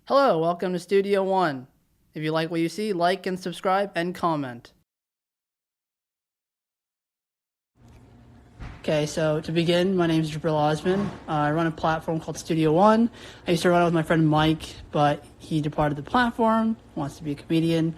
Hello, welcome to Studio One. If you like what you see, like and subscribe and comment. Okay, so to begin, my name is Jibril Osman. I run a platform called Studio One. I used to run it with my friend Mike, but he departed the platform, wants to be a comedian.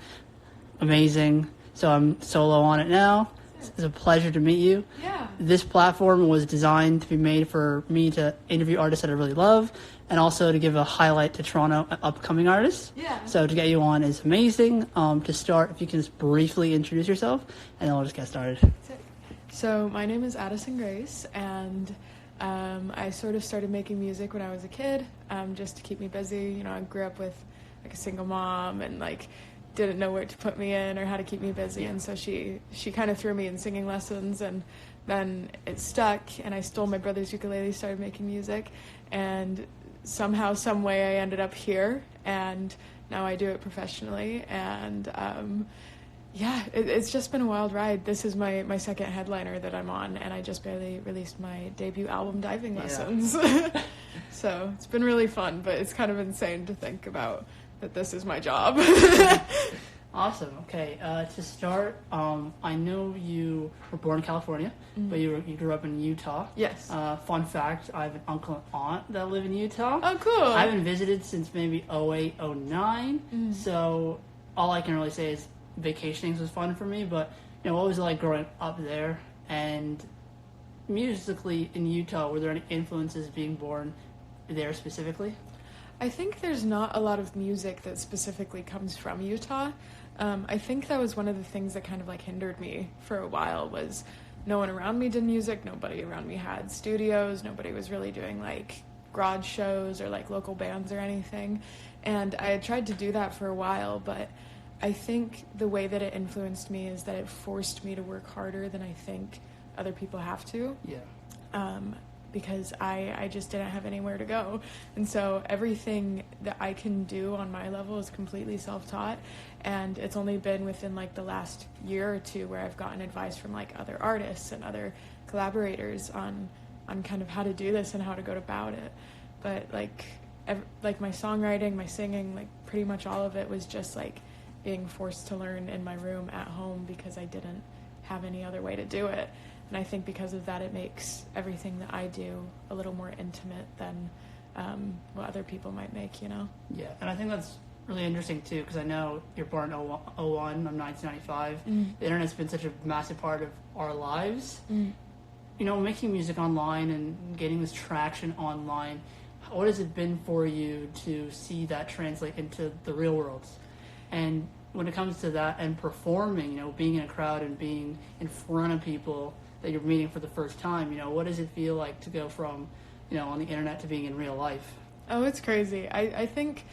Amazing. So I'm solo on it now. It's a pleasure to meet you. Yeah. This platform was designed to be made for me to interview artists that I really love and also to give a highlight to Toronto upcoming artists. Yeah. So to get you on is amazing. To start, if you can just briefly introduce yourself, and then we'll just get started. So my name is Addison Grace, and I sort of started making music when I was a kid, just to keep me busy. You know, I grew up with like a single mom and like didn't know where to put me in or how to keep me busy, and so she kind of threw me in singing lessons, and then it stuck, and I stole my brother's ukulele, started making music, and somehow, some way I ended up here, and now I do it professionally, and it's just been a wild ride. This is my second headliner that I'm on, and I just barely released my debut album, Diving Lessons. So it's been really fun, but it's kind of insane to think about that this is my job. Awesome. Okay. To start, I know you were born in California, but you grew up in Utah. Yes. Fun fact, I have an uncle and aunt that live in Utah. Oh, cool. I haven't visited since maybe 08, 09, so all I can really say is vacationing was fun for me, but what was it like growing up there? And musically in Utah, were there any influences being born there specifically? I think there's not a lot of music that specifically comes from Utah. I think that was one of the things that kind of like hindered me for a while, was no one around me did music, nobody around me had studios, nobody was really doing like garage shows or like local bands or anything. And I had tried to do that for a while, but I think the way that it influenced me is that it forced me to work harder than I think other people have to. Yeah. Because I just didn't have anywhere to go. And so everything that I can do on my level is completely self-taught. And it's only been within like the last year or two where I've gotten advice from like other artists and other collaborators on kind of how to do this and how to go about it. But like my songwriting, my singing, like pretty much all of it was just like being forced to learn in my room at home because I didn't have any other way to do it. And I think because of that, it makes everything that I do a little more intimate than what other people might make, Yeah, and I think that's really interesting, too, because I know you're born in 01, I'm 1995. The internet's been such a massive part of our lives. Making music online and getting this traction online, what has it been for you to see that translate into the real world? And when it comes to that and performing, being in a crowd and being in front of people that you're meeting for the first time, what does it feel like to go from, on the internet to being in real life? Oh, it's crazy. I think,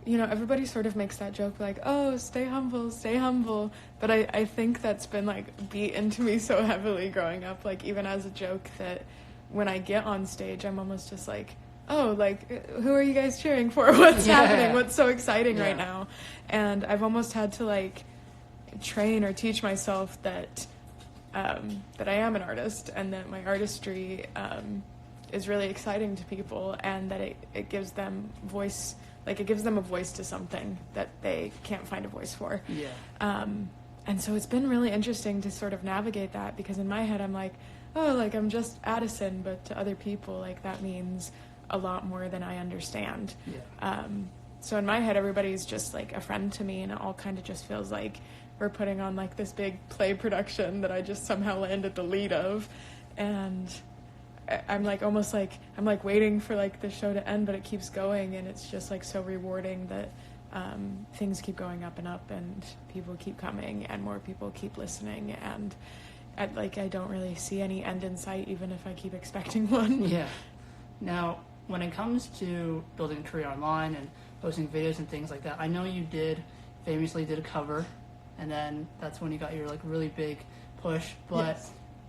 everybody sort of makes that joke like, oh, stay humble, stay humble. But I think that's been like beat into me so heavily growing up, like even as a joke, that when I get on stage, I'm almost just like, oh, like, who are you guys cheering for? What's happening? What's so exciting right now? And I've almost had to like train or teach myself that I am an artist and that my artistry is really exciting to people, and that it gives them voice, like it gives them a voice to something that they can't find a voice for. And so it's been really interesting to sort of navigate that, because in my head I'm like, oh, like I'm just Addison, but to other people like that means a lot more than I understand. So in my head everybody's just like a friend to me, and it all kind of just feels like we're putting on like this big play production that I just somehow landed the lead of, and I'm like almost like I'm like waiting for like the show to end, but it keeps going, and it's just like so rewarding that things keep going up and up, and people keep coming, and more people keep listening, and I don't really see any end in sight, even if I keep expecting one. Yeah. Now, when it comes to building a career online and posting videos and things like that, I know you famously did a cover, and then that's when you got your like really big push. But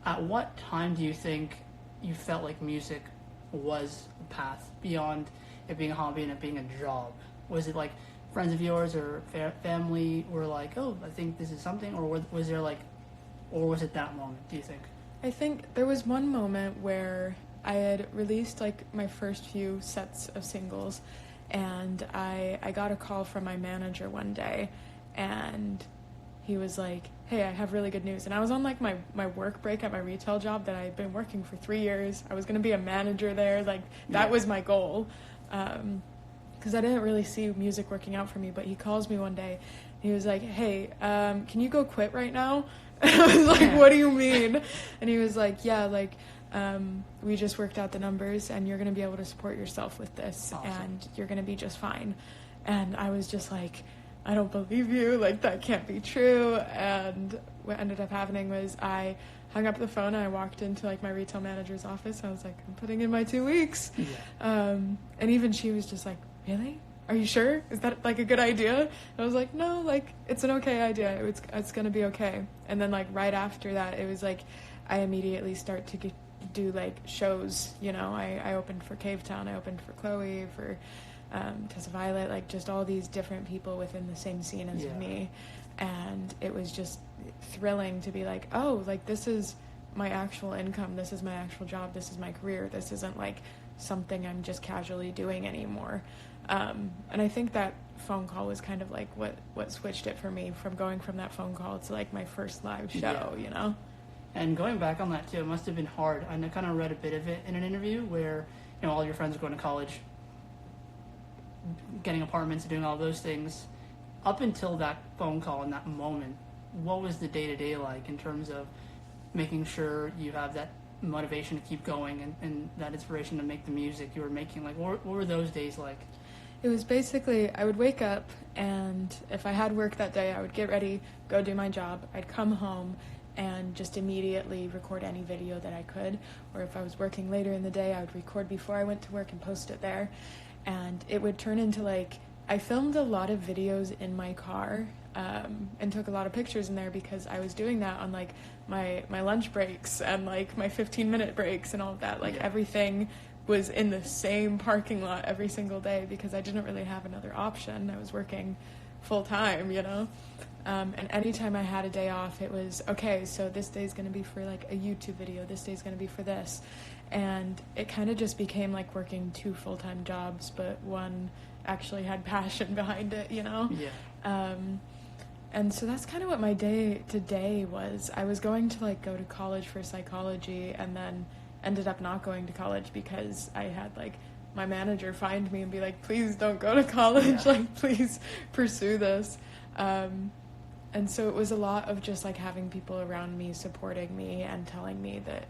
at what time do you think you felt like music was a path beyond it being a hobby and it being a job? Was it like friends of yours or family were like, oh, I think this is something, or was there like, or was it that moment, do you think? I think there was one moment where I had released like my first few sets of singles, And I got a call from my manager one day, and he was like, hey, I have really good news. And I was on like my work break at my retail job that I had been working for 3 years. I was going to be a manager there. Like, that was my goal. Because I didn't really see music working out for me. But he calls me one day. He was like, hey, can you go quit right now? And I was like, what do you mean? And he was like, yeah, like, we just worked out the numbers, and you're going to be able to support yourself with this. Awesome. And you're going to be just fine. And I was just like, I don't believe you, like, that can't be true. And what ended up happening was I hung up the phone and I walked into, like, my retail manager's office. I was like, I'm putting in my 2 weeks. Yeah. And even she was just like, really? Are you sure? Is that, like, a good idea? And I was like, no, like, it's an okay idea. It's going to be okay. And then, like, right after that, it was like I immediately start to do, like, shows, you know. I opened for Cavetown. I opened for Chloe, for Tessa Violet, like, just all these different people within the same scene as me. And it was just thrilling to be like, oh, like, this is my actual income, this is my actual job, this is my career, this isn't like something I'm just casually doing anymore. And I think that phone call was kind of like what switched it for me, from going from that phone call to like my first live show, you know. And going back on that too, it must have been hard. I kind of read a bit of it in an interview where, you know, all your friends are going to college, getting apartments and doing all those things. Up until that phone call and that moment, what was the day-to-day like in terms of making sure you have that motivation to keep going and that inspiration to make the music you were making? Like, what were those days like? It was basically, I would wake up, and if I had work that day, I would get ready, go do my job. I'd come home and just immediately record any video that I could. Or if I was working later in the day, I would record before I went to work and post it there. And it would turn into, like, I filmed a lot of videos in my car, and took a lot of pictures in there because I was doing that on, like, my lunch breaks and, like, my 15-minute breaks and all of that. Like, everything was in the same parking lot every single day because I didn't really have another option. I was working full-time, you know? And anytime I had a day off, it was, okay, so this day's going to be for, like, a YouTube video. This day's going to be for this. And it kind of just became like working 2 full-time jobs, but one actually had passion behind it, you know? Yeah. And so that's kind of what my day-to-day was. I was going to, like, go to college for psychology, and then ended up not going to college because I had, like, my manager find me and be like, please don't go to college, like, please pursue this. And so it was a lot of just, like, having people around me supporting me and telling me that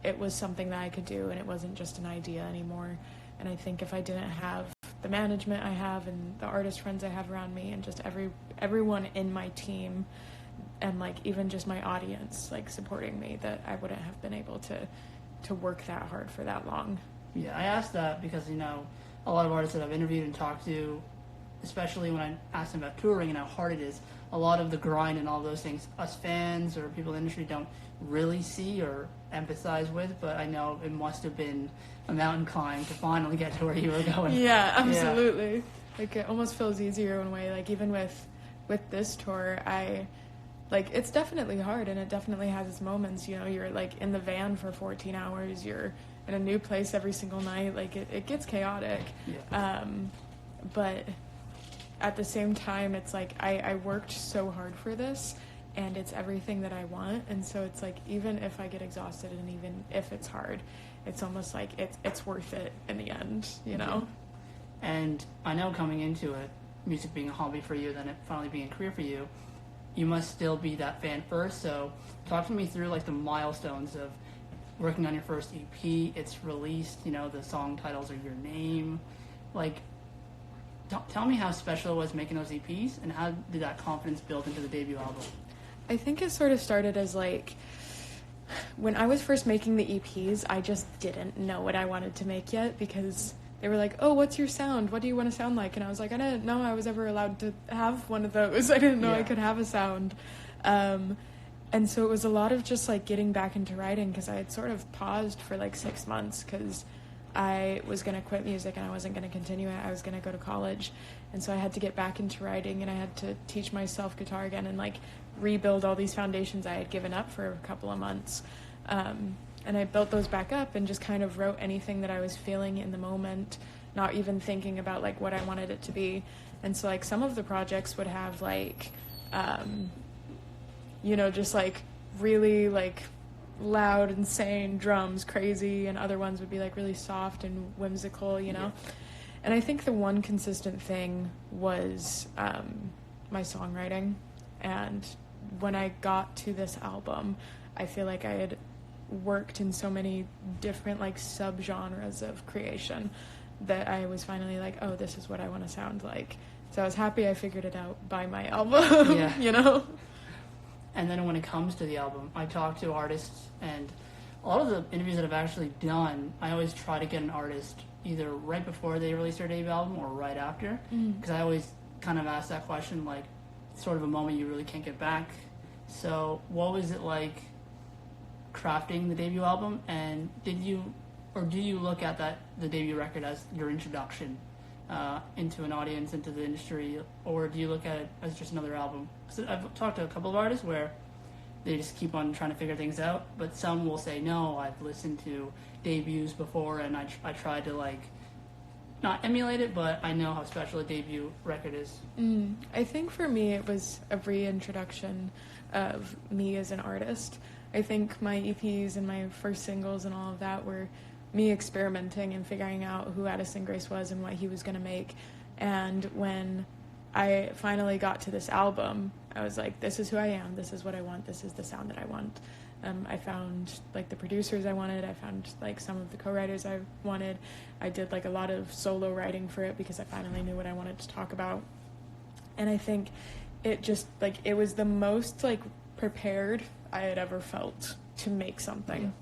it was something that I could do and it wasn't just an idea anymore. And I think if I didn't have the management I have and the artist friends I have around me and just everyone in my team and, like, even just my audience, like, supporting me, that I wouldn't have been able to work that hard for that long. Yeah, I asked that because, you know, a lot of artists that I've interviewed and talked to, especially when I asked them about touring and how hard it is, a lot of the grind and all those things, us fans or people in the industry don't really see or empathize with, but I know it must have been a mountain climb to finally get to where you were going. Yeah, absolutely. Yeah. Like, it almost feels easier in a way. Like, even with this tour, it's definitely hard, and it definitely has its moments. You know, you're, like, in the van for 14 hours, you're in a new place every single night. Like, it gets chaotic. Yeah. But at the same time, it's like I worked so hard for this, and it's everything that I want. And so it's like, even if I get exhausted and even if it's hard, it's almost like it's worth it in the end, you know? Yeah. And I know coming into it, music being a hobby for you, then it finally being a career for you, you must still be that fan first. So talk to me through, like, the milestones of working on your first EP. It's released, you know, the song titles are your name. Like, tell me how special it was making those EPs, and how did that confidence build into the debut album? I think it sort of started as, like, when I was first making the EPs, I just didn't know what I wanted to make yet, because they were like, oh, what's your sound? What do you want to sound like? And I was like, I didn't know I was ever allowed to have one of those. I didn't know I could have a sound. And so it was a lot of just, like, getting back into writing, because I had sort of paused for, like, 6 months, because I was going to quit music and I wasn't going to continue it. I was going to go to college. And so I had to get back into writing, and I had to teach myself guitar again and, like, rebuild all these foundations I had given up for a couple of months. And I built those back up and just kind of wrote anything that I was feeling in the moment. not even thinking about like what I wanted it to be. And so like some of the projects would have like just like really like loud, insane drums, crazy, and other ones would be like really soft and whimsical, Yeah. And I think the one consistent thing was my songwriting. And when I got to this album, I feel like I had worked in so many different like subgenres of creation that I was finally like, oh, this is what I want to sound like. So I was happy I figured it out by my album, Yeah. And then when it comes to the album, I talk to artists, and a lot of the interviews that I've actually done, I always try to get an artist either right before they release their debut album or right after, because I always kind of ask that question, like, sort of a moment you really can't get back. So what was it like crafting the debut album, and do you look at the debut record as your introduction into an audience, into the industry, or do you look at it as just another album? Because I've talked to a couple of artists where they just keep on trying to figure things out, but some will say, no, I've listened to debuts before, and I tried to like not emulate it, but I know how special a debut record is. I think for me it was a reintroduction of me as an artist. I think my EPs and my first singles and all of that were me experimenting and figuring out who Addison Grace was and what he was going to make. And when I finally got to this album, I was like, this is who I am, this is what I want, this is the sound that I want. I found like the producers I wanted, I found like some of the co-writers I wanted. I did like a lot of solo writing for it because I finally knew what I wanted to talk about. And I think it just like, it was the most like prepared I had ever felt to make something.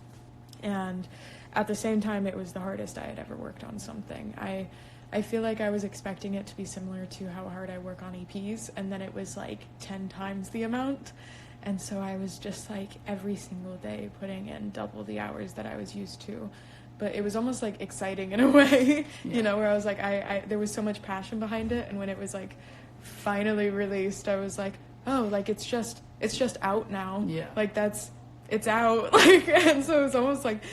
And at the same time, it was the hardest I had ever worked on something. I feel like I was expecting it to be similar to how hard I work on EPs, and then it was like 10 times the amount. And so I was just like every single day putting in double the hours that I was used to. But it was almost like exciting in a way, where I was like, I there was so much passion behind it. And when it was like finally released, I was like, oh, like it's just out now. Yeah. Like it's out. Like, and so it was almost like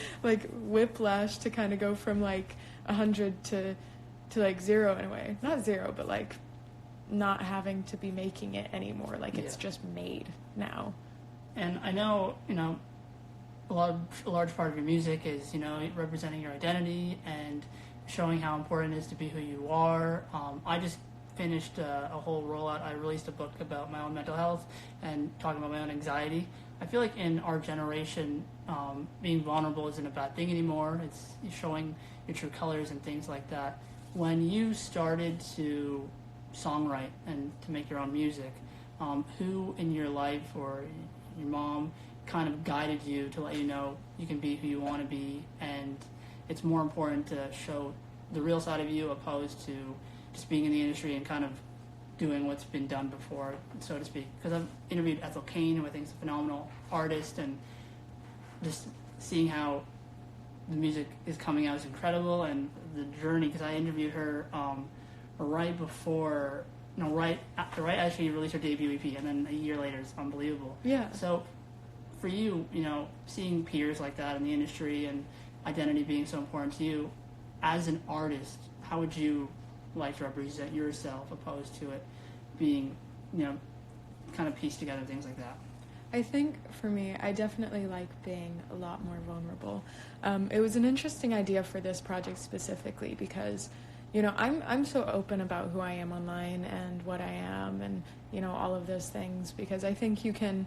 whiplash to kind of go from like 100 to like 0 in a way. Not 0, but like not having to be making it anymore. Like it's just made now. And I know, a large part of your music is, representing your identity and showing how important it is to be who you are. I just finished a whole rollout. I released a book about my own mental health and talking about my own anxiety. I feel like in our generation, being vulnerable isn't a bad thing anymore. It's showing your true colors and things like that. When you started to songwrite and to make your own music, who in your life or your mom kind of guided you to let you know you can be who you want to be, and it's more important to show the real side of you opposed to just being in the industry and kind of doing what's been done before, so to speak? Because I've interviewed Ethel Cain, who I think is a phenomenal artist, and just seeing how the music is coming out is incredible, and the journey, because I interviewed her right as she released her debut EP, and then a year later. It's unbelievable. Yeah. So for you, seeing peers like that in the industry and identity being so important to you, as an artist, how would you like to represent yourself opposed to it being, kind of pieced together, things like that? I think for me, I definitely like being a lot more vulnerable. It was an interesting idea for this project specifically because, I'm so open about who I am online and what I am and, all of those things, because I think you can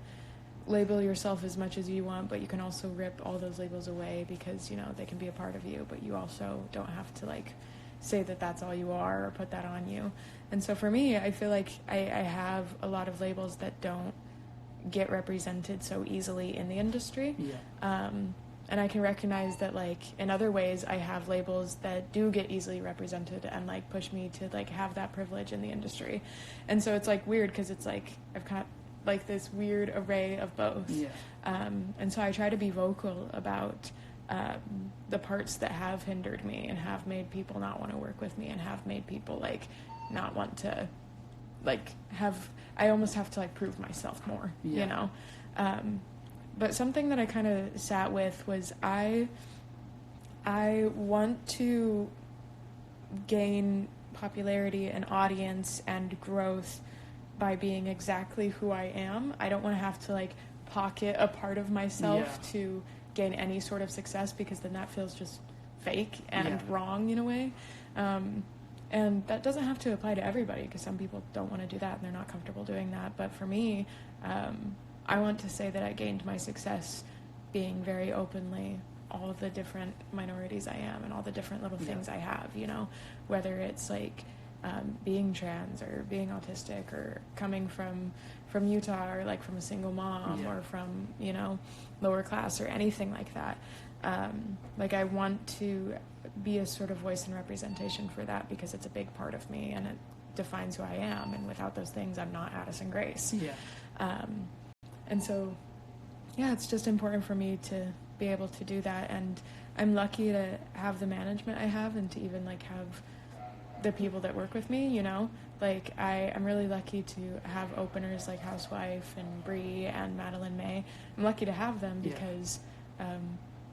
label yourself as much as you want, but you can also rip all those labels away because, they can be a part of you, but you also don't have to say that that's all you are or put that on you. And so for me, I feel like I have a lot of labels that don't get represented so easily in the industry. And I can recognize that in other ways I have labels that do get easily represented and push me to have that privilege in the industry. And so it's weird because it's I've got this weird array of both. And so I try to be vocal about the parts that have hindered me and have made people not want to work with me and have made people not want to I almost have to prove myself more, but something that I kind of sat with was I want to gain popularity and audience and growth by being exactly who I am. I don't want to have to like pocket a part of myself to gain any sort of success, because then that feels just fake and wrong in a way. And that doesn't have to apply to everybody, because some people don't want to do that and they're not comfortable doing that. But for me, I want to say that I gained my success being very openly all of the different minorities I am and all the different little things I have, you know, whether it's like being trans or being autistic or coming from Utah or like from a single mom or from, you know, lower class or anything like that. Like I want to be a sort of voice and representation for that, because it's a big part of me and it defines who I am, and without those things I'm not Addison Grace. And so it's just important for me to be able to do that, and I'm lucky to have the management I have and to even like have the people that work with me, you know, like I'm really lucky to have openers like Housewife and Bree and Madeline May. I'm lucky to have them because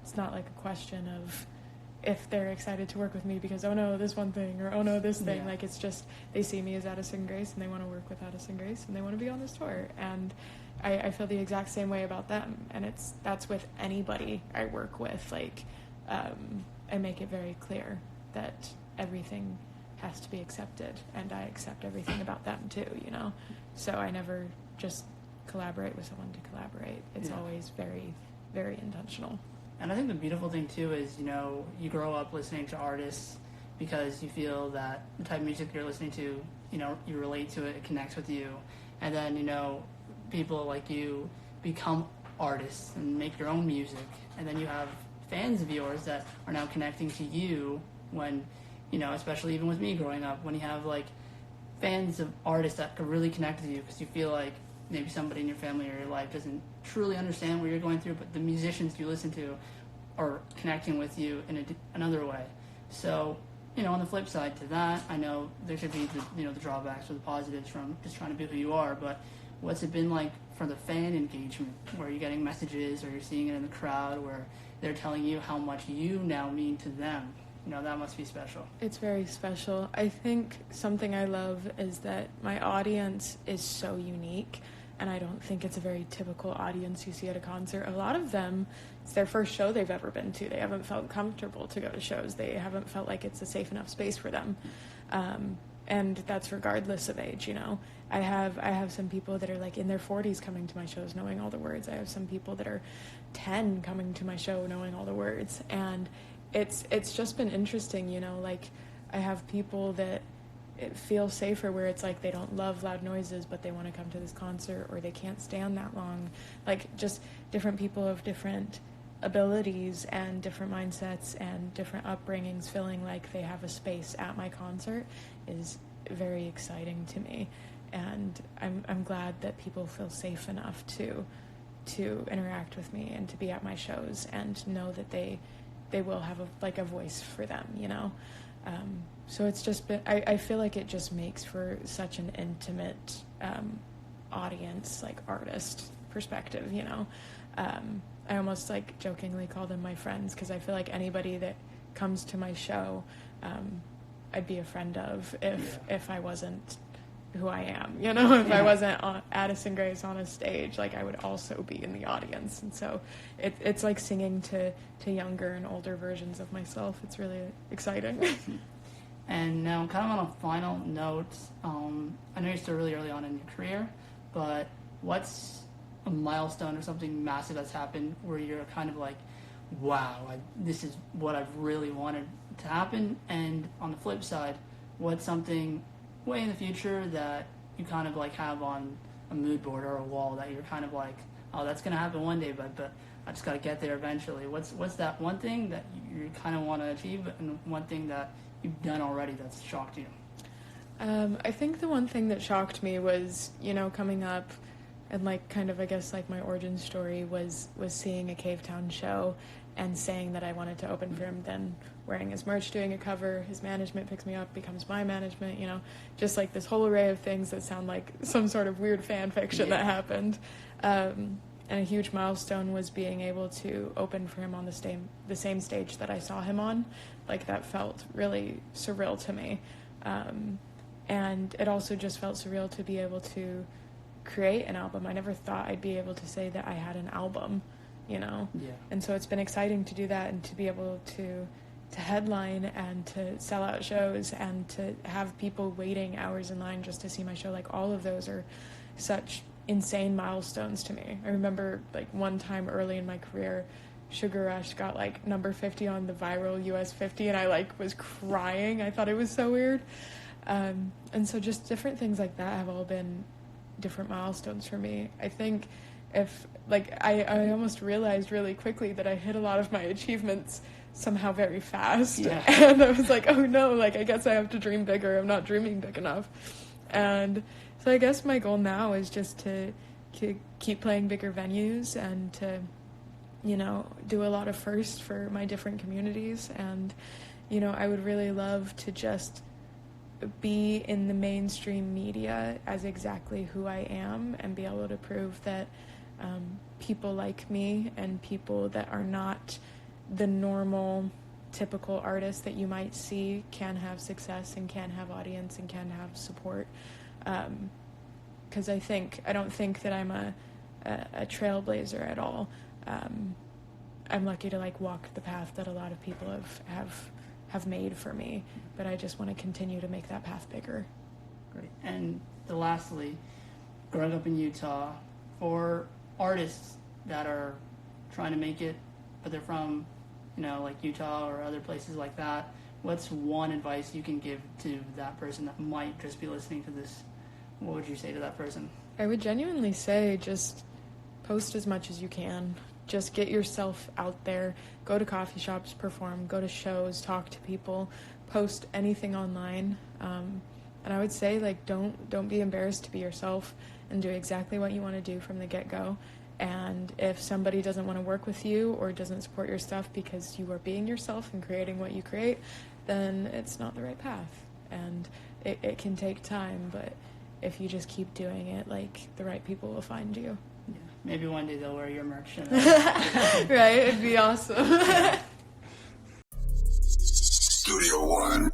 it's not like a question of if they're excited to work with me because, oh no, this one thing, or oh no, this thing. Like it's just, they see me as Addison Grace and they want to work with Addison Grace and they want to be on this tour. And I feel the exact same way about them. And that's with anybody I work with. Like, I make it very clear that everything has to be accepted, and I accept everything about them too, you know? So I never just collaborate with someone to collaborate. It's always very, very intentional. And I think the beautiful thing too is, you know, you grow up listening to artists because you feel that the type of music you're listening to, you know, you relate to it, it connects with you. And then, you know, people like you become artists and make your own music. And then you have fans of yours that are now connecting to you when, you know, especially even with me growing up, when you have like fans of artists that could really connect with you because you feel like maybe somebody in your family or your life doesn't truly understand what you're going through, but the musicians you listen to are connecting with you in another way. So, you know, on the flip side to that, I know there could be the drawbacks or the positives from just trying to be who you are, but what's it been like for the fan engagement, where you're getting messages or you're seeing it in the crowd where they're telling you how much you now mean to them? You know, that must be special. It's very special. I think something I love is that my audience is so unique, and I don't think it's a very typical audience you see at a concert. A lot of them, it's their first show they've ever been to. They haven't felt comfortable to go to shows. They haven't felt like it's a safe enough space for them. And that's regardless of age, you know. I have some people that are like in their 40s coming to my shows knowing all the words. I have some people that are 10 coming to my show knowing all the words. And it's just been interesting, you know, like I have people that it feels safer where it's like they don't love loud noises but they want to come to this concert, or they can't stand that long. Like just different people of different abilities and different mindsets and different upbringings feeling like they have a space at my concert is very exciting to me. And I'm glad that people feel safe enough to interact with me and to be at my shows and know that they will have a voice for them, you know. So it's just been, I feel like it just makes for such an intimate audience, like artist perspective, you know. I almost like jokingly call them my friends, because I feel like anybody that comes to my show, I'd be a friend of if I wasn't who I am, you know. If I wasn't Addison Grace on a stage, like I would also be in the audience. And so it's like singing to younger and older versions of myself. It's really exciting. And now, kind of on a final note, I know you're still really early on in your career, but what's a milestone or something massive that's happened where you're kind of like, wow, this is what I've really wanted to happen? And on the flip side, what's something way in the future that you kind of like have on a mood board or a wall that you're kind of like, oh, that's going to happen one day, but I just got to get there eventually? What's that one thing that you kind of want to achieve, and one thing that you've done already that's shocked you? I think the one thing that shocked me was, you know, coming up and like kind of, I guess, like my origin story was seeing a Cavetown show and saying that I wanted to open for him, then wearing his merch, doing a cover, his management picks me up, becomes my management, you know, just like this whole array of things that sound like some sort of weird fan fiction that happened. a huge milestone was being able to open for him on the same stage that I saw him on. Like, that felt really surreal to me. And it also just felt surreal to be able to create an album. I never thought I'd be able to say that I had an album, you know? Yeah. And so it's been exciting to do that and to be able to headline and to sell out shows and to have people waiting hours in line just to see my show. Like, all of those are such insane milestones to me. I remember, like, one time early in my career, Sugar Rush got, like, number 50 on the viral US 50, and I, like, was crying. I thought it was so weird. And so just different things like that have all been different milestones for me. I think if, like, I almost realized really quickly that I hit a lot of my achievements somehow very fast. Yeah. And I was like, oh no, like, I guess I have to dream bigger. I'm not dreaming big enough. And so I guess my goal now is just to keep playing bigger venues and to, you know, do a lot of firsts for my different communities. And, you know, I would really love to just be in the mainstream media as exactly who I am and be able to prove that people like me and people that are not the normal, typical artists that you might see can have success and can have audience and can have support. Because I don't think that I'm a trailblazer at all. I'm lucky to, like, walk the path that a lot of people have made for me, but I just want to continue to make that path bigger. Great. And lastly, growing up in Utah, for artists that are trying to make it, but they're from, you know, like Utah or other places like that, what's one advice you can give to that person that might just be listening to this? What would you say to that person? I would genuinely say just post as much as you can. Just get yourself out there. Go to coffee shops, perform, go to shows, talk to people, post anything online. And I would say, like, don't be embarrassed to be yourself and do exactly what you want to do from the get-go. And if somebody doesn't want to work with you or doesn't support your stuff because you are being yourself and creating what you create, then it's not the right path. And it can take time, but if you just keep doing it, like, the right people will find you. Yeah. Maybe one day they'll wear your merch. Right? It'd be awesome. Studio One.